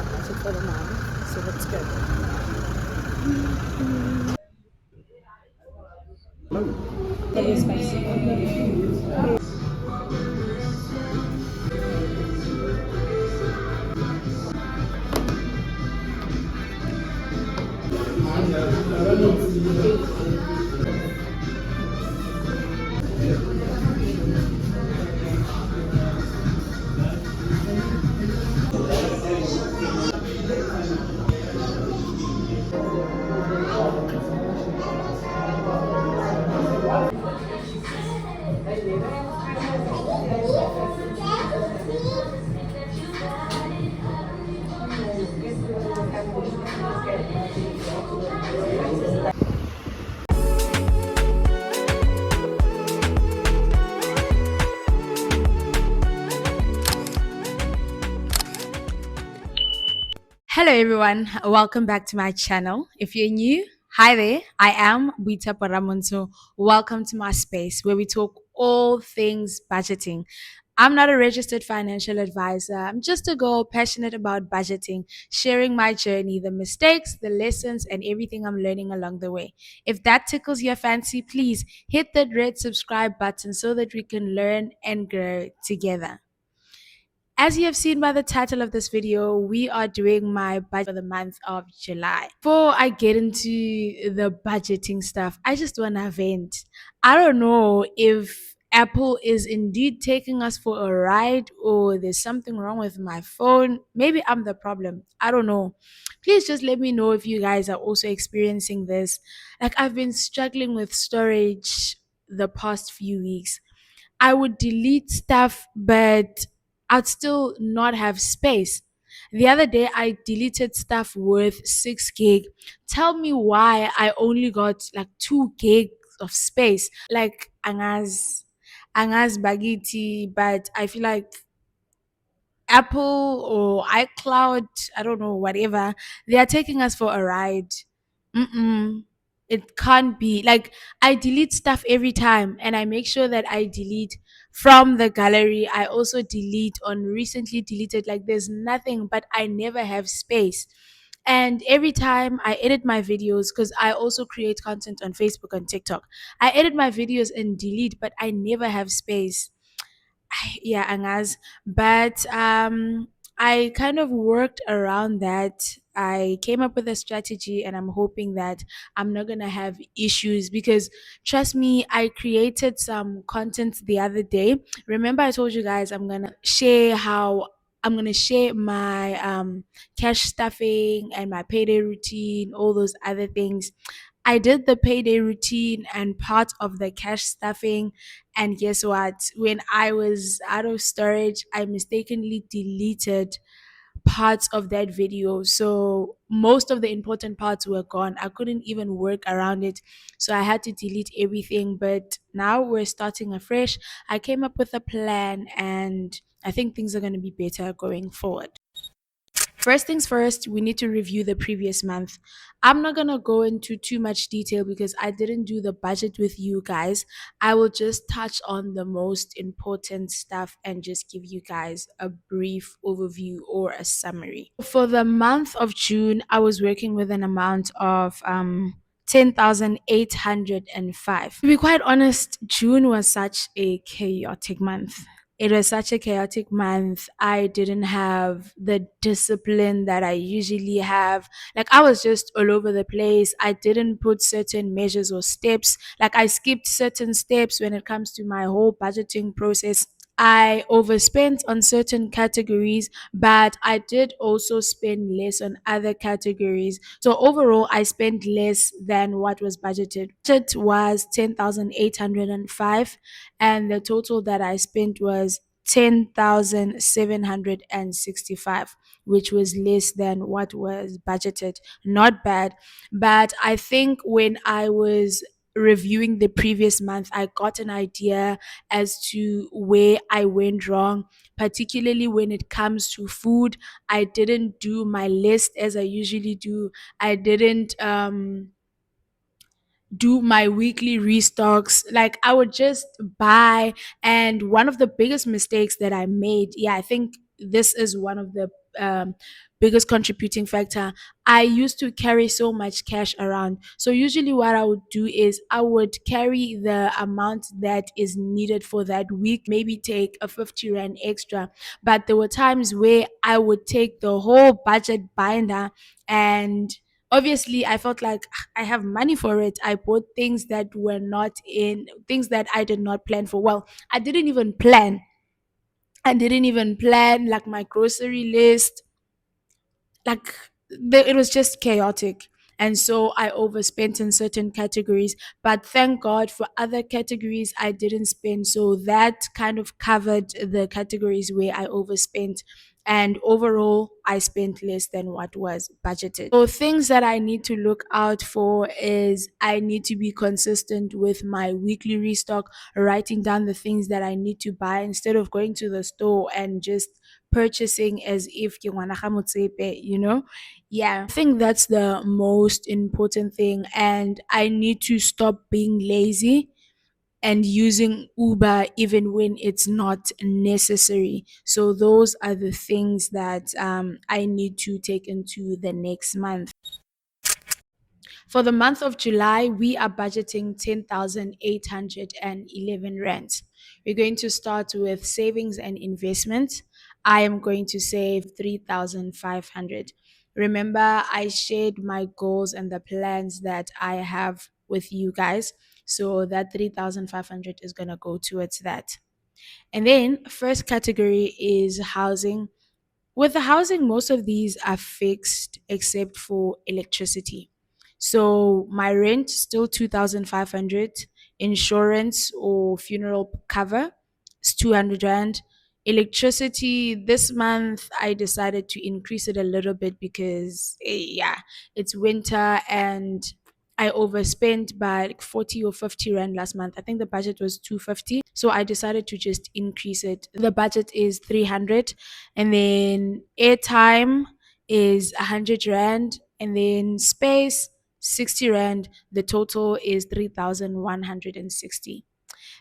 my budget for the month, so that's good. That is spicy. Hello, everyone. Welcome back to my channel. If you're new, hi there. I am Bita Paramonso. Welcome to my space where we talk all things budgeting. I'm not a registered financial advisor. I'm just a girl passionate about budgeting, sharing my journey, the mistakes, the lessons, and everything I'm learning along the way. If that tickles your fancy, please hit that red subscribe button so that we can learn and grow together. As you have seen by the title of this video, we are doing my budget for the month of July. Before I get into the budgeting stuff, I just want to vent. I don't know if Apple is indeed taking us for a ride or there's something wrong with my phone. Maybe I'm the problem. I don't know. Please just let me know if you guys are also experiencing this. Like, I've been struggling with storage the past few weeks. I would delete stuff, but I'd still not have space. The other day, I deleted stuff worth 6 gig. Tell me why I only got like 2 gigs of space. Like Angas Bagiti, but I feel like Apple or iCloud, I don't know, whatever, they are taking us for a ride. Mm-mm. It can't be. Like, I delete stuff every time and I make sure that I delete from the gallery. I also delete on recently deleted. Like, there's nothing, but I never have space. And every time I edit my videos, because I also create content on Facebook and TikTok, I edit my videos and delete, but I never have space. Yeah, Angas. But I kind of worked around that. I came up with a strategy and I'm hoping that I'm not gonna have issues because trust me, I created some content the other day. Remember I told you guys I'm gonna share my cash stuffing and my payday routine, all those other things. I did the payday routine and part of the cash stuffing. And guess what? When I was out of storage, I mistakenly deleted parts of that video. So most of the important parts were gone. I couldn't even work around it. So I had to delete everything. But now we're starting afresh. I came up with a plan and I think things are going to be better going forward. First things first, we need to review the previous month. I'm not going to go into too much detail because I didn't do the budget with you guys. I will just touch on the most important stuff and just give you guys a brief overview or a summary. For the month of June, I was working with an amount of 10,805. To be quite honest, June was such a chaotic month. It was such a chaotic month. I didn't have the discipline that I usually have. Like, I was just all over the place. I didn't put certain measures or steps. Like, I skipped certain steps when it comes to my whole budgeting process. I overspent on certain categories, but I did also spend less on other categories. So overall, I spent less than what was budgeted. Budget was 10,805, and the total that I spent was 10,765, which was less than what was budgeted. Not bad, but I think when I was reviewing the previous month, I got an idea as to where I went wrong, particularly when it comes to food. I didn't do my list as I usually do. I didn't do my weekly restocks. Like, I would just buy. And one of the biggest mistakes that I made, yeah, I think this is one of the um, biggest contributing factor. I used to carry so much cash around. So usually what I would do is I would carry the amount that is needed for that week, maybe take a 50 rand extra. But there were times where I would take the whole budget binder, and obviously I felt like, "Ah, I have money for it." I bought things that were not in things that I did not plan for. Well, I didn't even plan. I didn't even plan like my grocery list, like it was just chaotic. And so I overspent in certain categories, but thank God for other categories I didn't spend. So that kind of covered the categories where I overspent, and overall I spent less than what was budgeted. So things that I need to look out for is I need to be consistent with my weekly restock, writing down the things that I need to buy instead of going to the store and just purchasing as if ke ngwana ga motsepe, you know? Yeah, I think that's the most important thing. And I need to stop being lazy and using Uber even when it's not necessary. So those are the things that I need to take into the next month. For the month of July, we are budgeting 10,811 rands. We're going to start with savings and investments. I am going to save 3,500. Remember, I shared my goals and the plans that I have with you guys. So that 3,500 is going to go towards that. And then, first category is housing. With the housing, most of these are fixed except for electricity. So my rent still 2,500, insurance or funeral cover is 200 rand. Electricity this month I decided to increase it a little bit because yeah, it's winter and I overspent by like 40 or 50 rand last month. I think the budget was 250. So I decided to just increase it. The budget is 300, and then airtime is 100 rand, and then space 60 rand. The total is 3,160.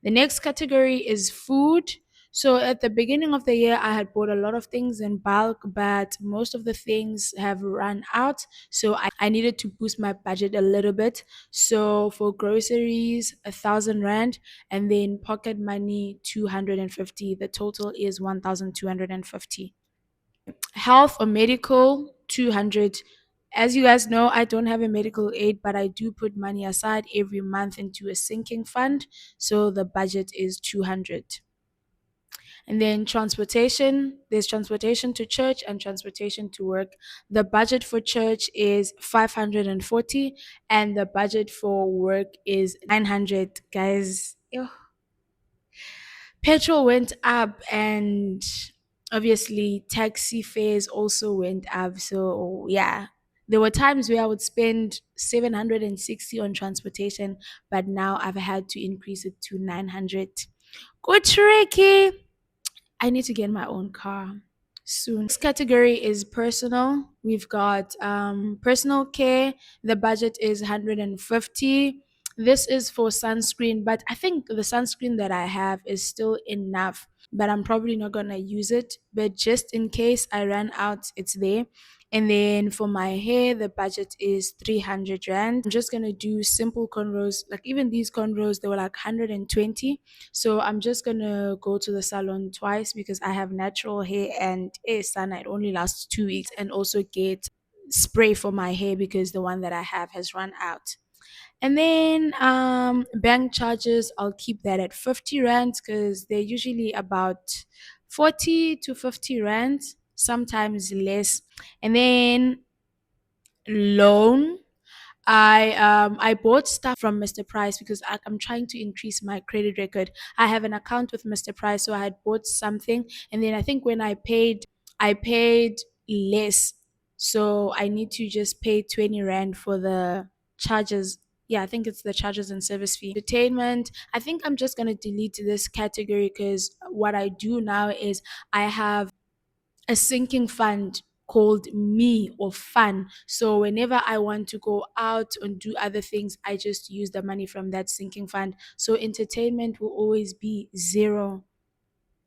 The next category is food. So at the beginning of the year, I had bought a lot of things in bulk, but most of the things have run out. So I needed to boost my budget a little bit. So for groceries, 1,000 rand, and then pocket money, 250. The total is 1,250. Health or medical, 200. As you guys know, I don't have a medical aid, but I do put money aside every month into a sinking fund. So the budget is 200. And then transportation, there's transportation to church and transportation to work. The budget for church is 540, and the budget for work is 900. Guys, petrol went up, and obviously taxi fares also went up. So yeah, there were times where I would spend 760 on transportation, but now I've had to increase it to 900. Go tricky. I need to get my own car soon. Next category is personal. We've got personal care. The budget is 150. This is for sunscreen, but I think the sunscreen that I have is still enough, but I'm probably not gonna use it. But just in case I run out, it's there. And then for my hair, the budget is 300 rand. I'm just gonna do simple cornrows. Like even these cornrows, they were like 120. So I'm just gonna go to the salon twice because I have natural hair, and sana, it only lasts 2 weeks, and also get spray for my hair because the one that I have has run out. And then bank charges, I'll keep that at 50 rand because they're usually about 40 to 50 rand, sometimes less. And then loan, I bought stuff from Mr. Price because I'm trying to increase my credit record. I have an account with Mr. Price, so I had bought something, and then I think when I paid less, so I need to just pay 20 rand for the charges. Yeah, I think it's the charges and service fee. Entertainment, I think I'm just gonna delete this category because what I do now is I have a sinking fund called me or fun. So whenever I want to go out and do other things, I just use the money from that sinking fund. So entertainment will always be zero.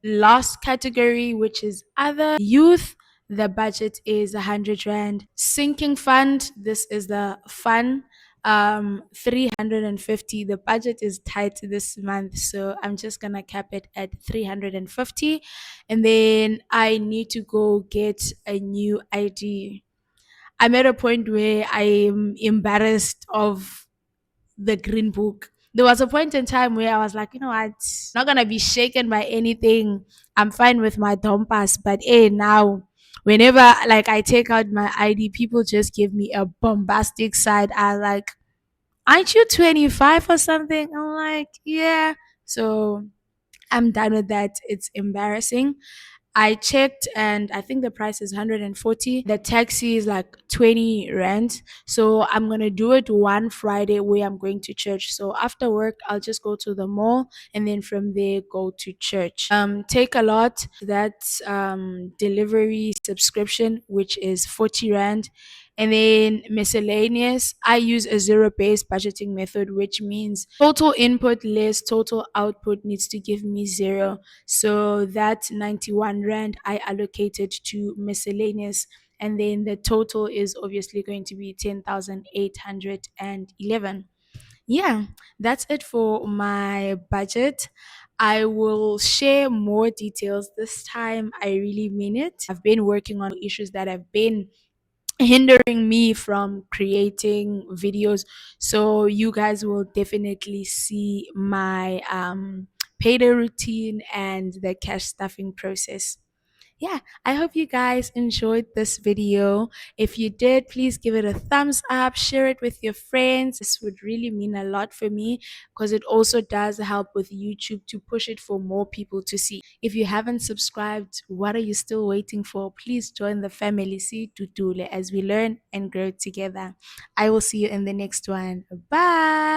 last category, which is other youth, the budget is 100 rand. Sinking fund, this is the fun, 350. The budget is tight this month, so I'm just gonna cap it at 350. And then I need to go get a new ID. I'm at a point where I'm embarrassed of the green book. There was a point in time where I was like, you know what, not gonna be shaken by anything. I'm fine with my Dompas, but now whenever like I take out my ID, people just give me a bombastic side eye like, aren't you 25 or something? I'm like, yeah. So I'm done with that. It's embarrassing. I checked and I think the price is 140. The taxi is like 20 rand. So I'm going to do it one Friday where I'm going to church. So after work, I'll just go to the mall and then from there go to church. Take a lot. That's delivery subscription, which is 40 rand. And then miscellaneous, I use a zero based budgeting method, which means total input less total output needs to give me zero. So that 91 rand I allocated to miscellaneous. And then the total is obviously going to be 10,811. Yeah, that's it for my budget. I will share more details this time. I really mean it. I've been working on issues that have been hindering me from creating videos, so you guys will definitely see my payday routine and the cash stuffing process. Yeah, I hope you guys enjoyed this video. If you did, please give it a thumbs up, share it with your friends. This would really mean a lot for me because it also does help with YouTube to push it for more people to see. If you haven't subscribed, what are you still waiting for? Please join the family, see Tutule, as we learn and grow together. I will see you in the next one. Bye.